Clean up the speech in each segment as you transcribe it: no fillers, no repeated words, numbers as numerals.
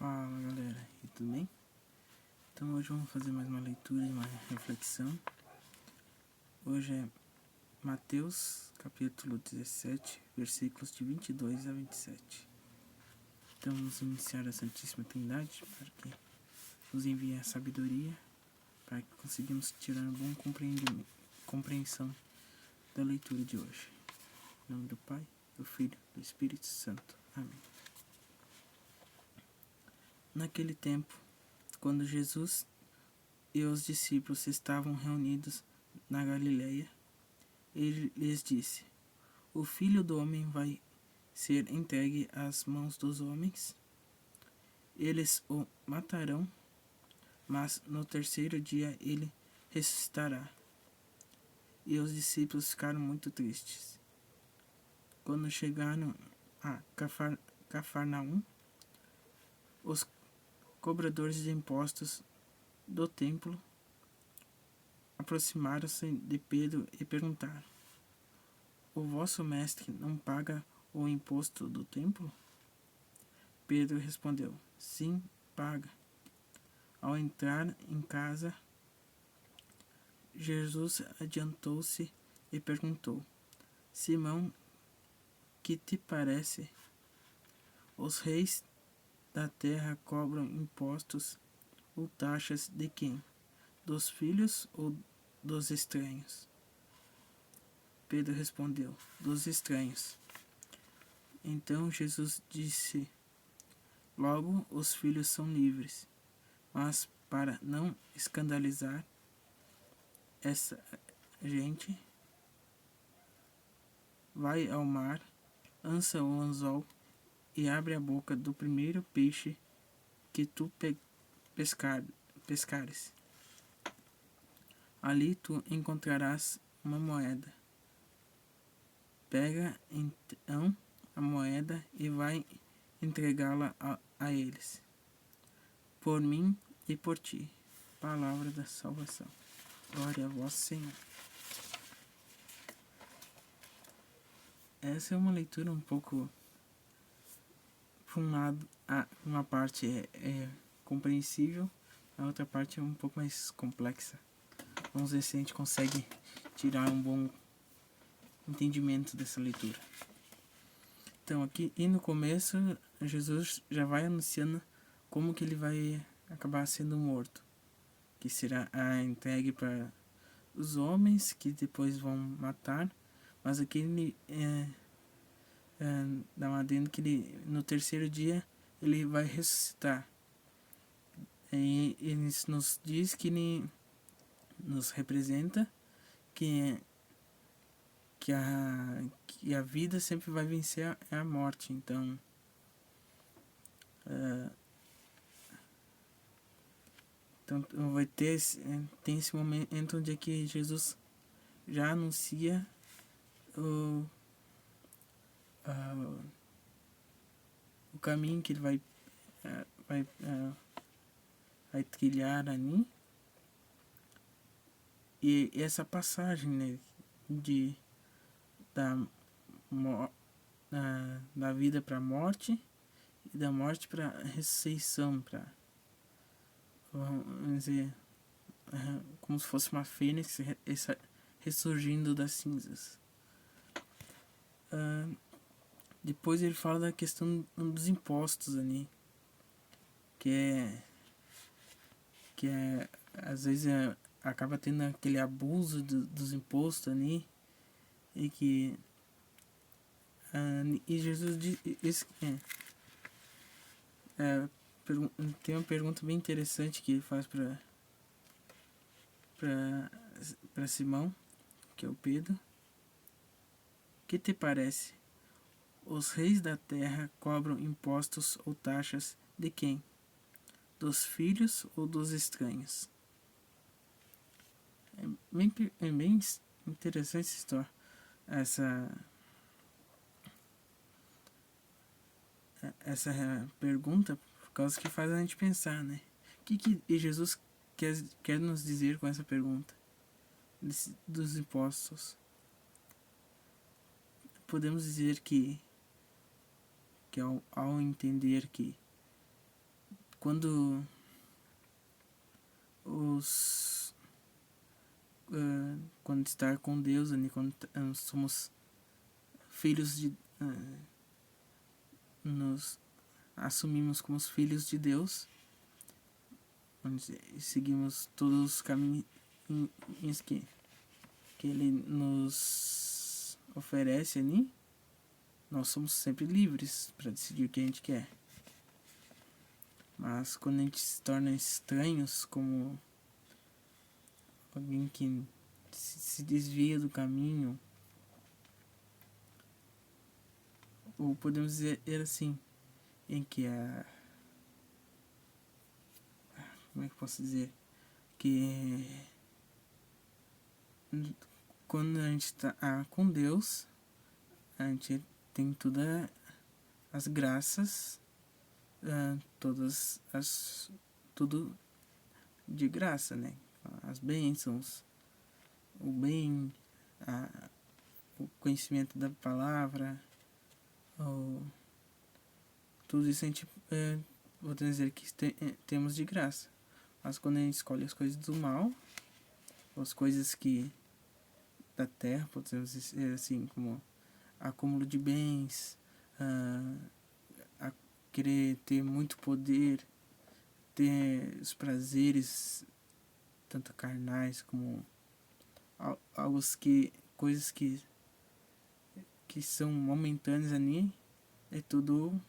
Fala galera, e tudo bem? Então hoje vamos fazer mais uma leitura e uma reflexão. Hoje é Mateus capítulo 17, versículos de 22 a 27. Então vamos iniciar a Santíssima Trindade para que nos envie a sabedoria, para que consigamos tirar uma boa compreensão da leitura de hoje. Em nome do Pai, do Filho e do Espírito Santo. Amém. Naquele tempo, quando Jesus e os discípulos estavam reunidos na Galileia, ele lhes disse: O Filho do Homem vai ser entregue às mãos dos homens. Eles o matarão, mas no terceiro dia ele ressuscitará. E os discípulos ficaram muito tristes. Quando chegaram a Cafarnaum, os cobradores de impostos do templo aproximaram-se de Pedro e perguntaram: O vosso mestre não paga o imposto do templo? Pedro respondeu: Sim, paga. Ao entrar em casa, Jesus adiantou-se e perguntou: Simão, que te parece? Os reis da terra cobram impostos ou taxas de quem? Dos filhos ou dos estranhos? Pedro respondeu: Dos estranhos. Então Jesus disse: Logo os filhos são livres. Mas para não escandalizar essa gente, vai ao mar, lança o anzol e abre a boca do primeiro peixe que tu pescares. Ali tu encontrarás uma moeda. Pega então a moeda e vai entregá-la a eles. Por mim e por ti. Palavra da salvação. Glória a vós, Senhor. Essa é uma leitura um pouco... Por um lado, uma parte é compreensível, a outra parte é um pouco mais complexa. Vamos ver se a gente consegue tirar um bom entendimento dessa leitura. Então aqui, e no começo, Jesus já vai anunciando como que ele vai acabar sendo morto, que será entregue para os homens, que depois vão matar, mas aqui ele dá uma adendo que ele, no terceiro dia ele vai ressuscitar. E ele nos diz que ele nos representa que a vida sempre vai vencer a morte. Então vai ter tem esse momento onde é que Jesus já anuncia o caminho que ele vai trilhar ali. E essa passagem, né, da vida para a morte e da morte para a ressurreição, para, vamos dizer, como se fosse uma fênix ressurgindo das cinzas. Depois ele fala da questão dos impostos ali, que é às vezes acaba tendo aquele abuso dos impostos ali, e que e Jesus diz, tem uma pergunta bem interessante que ele faz para Simão, que é o Pedro: Que te parece? Os reis da terra cobram impostos ou taxas de quem? Dos filhos ou dos estranhos? É bem interessante essa história, essa pergunta, por causa que faz a gente pensar, né? O que Jesus quer nos dizer com essa pergunta dos impostos? Podemos dizer que ao entender que quando os quando estar com Deus, ali, quando somos filhos de nos assumimos como os filhos de Deus, onde seguimos todos os caminhos que Ele nos oferece ali, nós somos sempre livres para decidir o que a gente quer. Mas quando a gente se torna estranhos, como alguém que se desvia do caminho, ou podemos dizer assim, em que como é que eu posso dizer? Que quando a gente está com Deus, a gente tem todas as graças, tudo de graça, né? As bênçãos, o bem, o conhecimento da palavra, tudo isso a gente, vou dizer que temos de graça. Mas quando a gente escolhe as coisas do mal, as coisas que da terra, podemos dizer assim, como acúmulo de bens, a querer ter muito poder, ter os prazeres, tanto carnais como coisas que são momentâneas ali, é tudo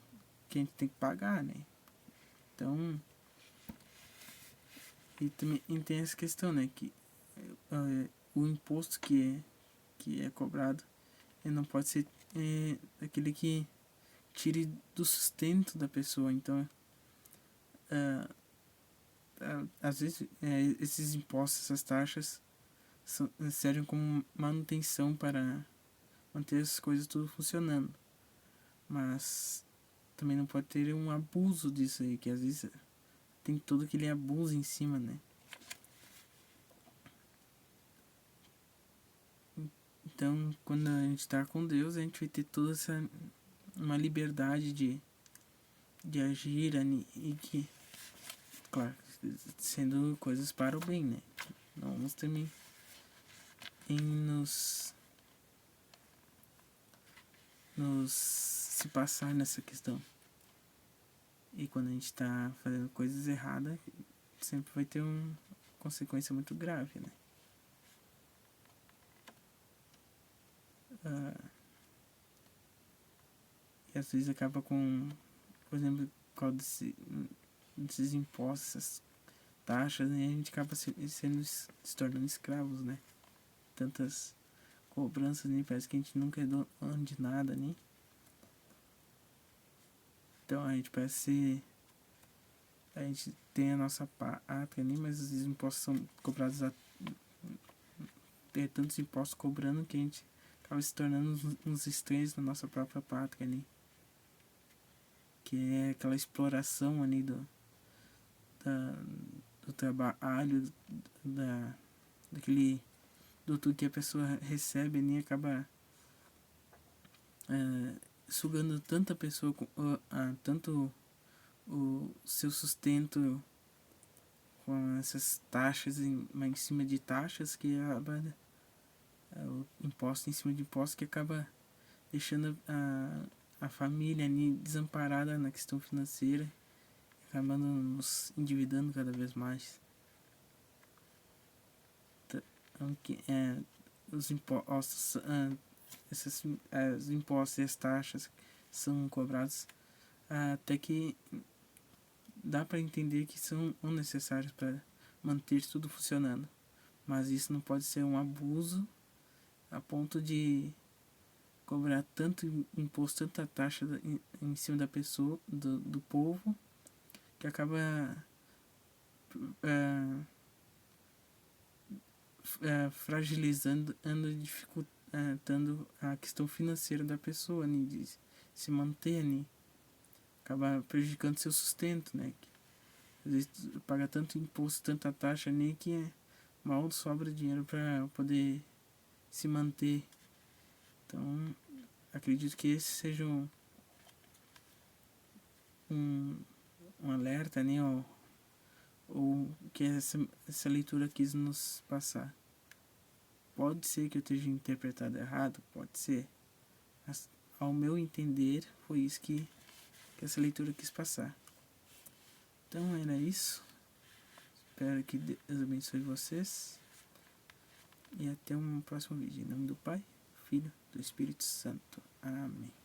que a gente tem que pagar, né? Então, e também tem essa questão, né, que o imposto que é cobrado, ele não pode ser aquele que tire do sustento da pessoa. Então, às vezes, esses impostos, essas taxas, servem como manutenção para manter as coisas tudo funcionando. Mas também não pode ter um abuso disso aí, que às vezes tem todo aquele abuso em cima, né? Então, quando a gente está com Deus, a gente vai ter toda uma liberdade de agir e que, claro, sendo coisas para o bem, né? Não vamos também nos se passar nessa questão. E quando a gente está fazendo coisas erradas, sempre vai ter uma consequência muito grave, né? E às vezes acaba com, por exemplo, por causa desses impostos, essas taxas, né? A gente acaba se tornando escravos, né? Tantas cobranças, né? Parece que a gente nunca é dono de nada, né? Então a gente parece a gente tem a nossa pátria, né? Mas os impostos são cobrados tem tantos impostos cobrando que a gente acaba se tornando uns estranhos na nossa própria pátria ali. Que é aquela exploração ali do trabalho, do tudo que a pessoa recebe ali, acaba sugando tanta pessoa, tanto o seu sustento com essas taxas em cima de taxas, que acaba o imposto em cima de imposto, que acaba deixando a família ali desamparada na questão financeira, acabando nos endividando cada vez mais. Então, os impostos, os impostos e as taxas são cobrados, até que dá para entender que são necessários para manter tudo funcionando, mas isso não pode ser um abuso a ponto de cobrar tanto imposto, tanta taxa em cima da pessoa, do povo, que acaba fragilizando, dificultando a questão financeira da pessoa, né, de se manter, né, acaba prejudicando seu sustento, né, que, às vezes paga tanto imposto, tanta taxa, né, que mal sobra dinheiro para poder se manter. Então, acredito que esse seja um alerta, né? Ou o que essa leitura quis nos passar. Pode ser que eu esteja interpretado errado, pode ser. Mas, ao meu entender, foi isso que essa leitura quis passar. Então era isso. Espero que Deus abençoe vocês. E até um próximo vídeo. Em nome do Pai, Filho, do Espírito Santo. Amém.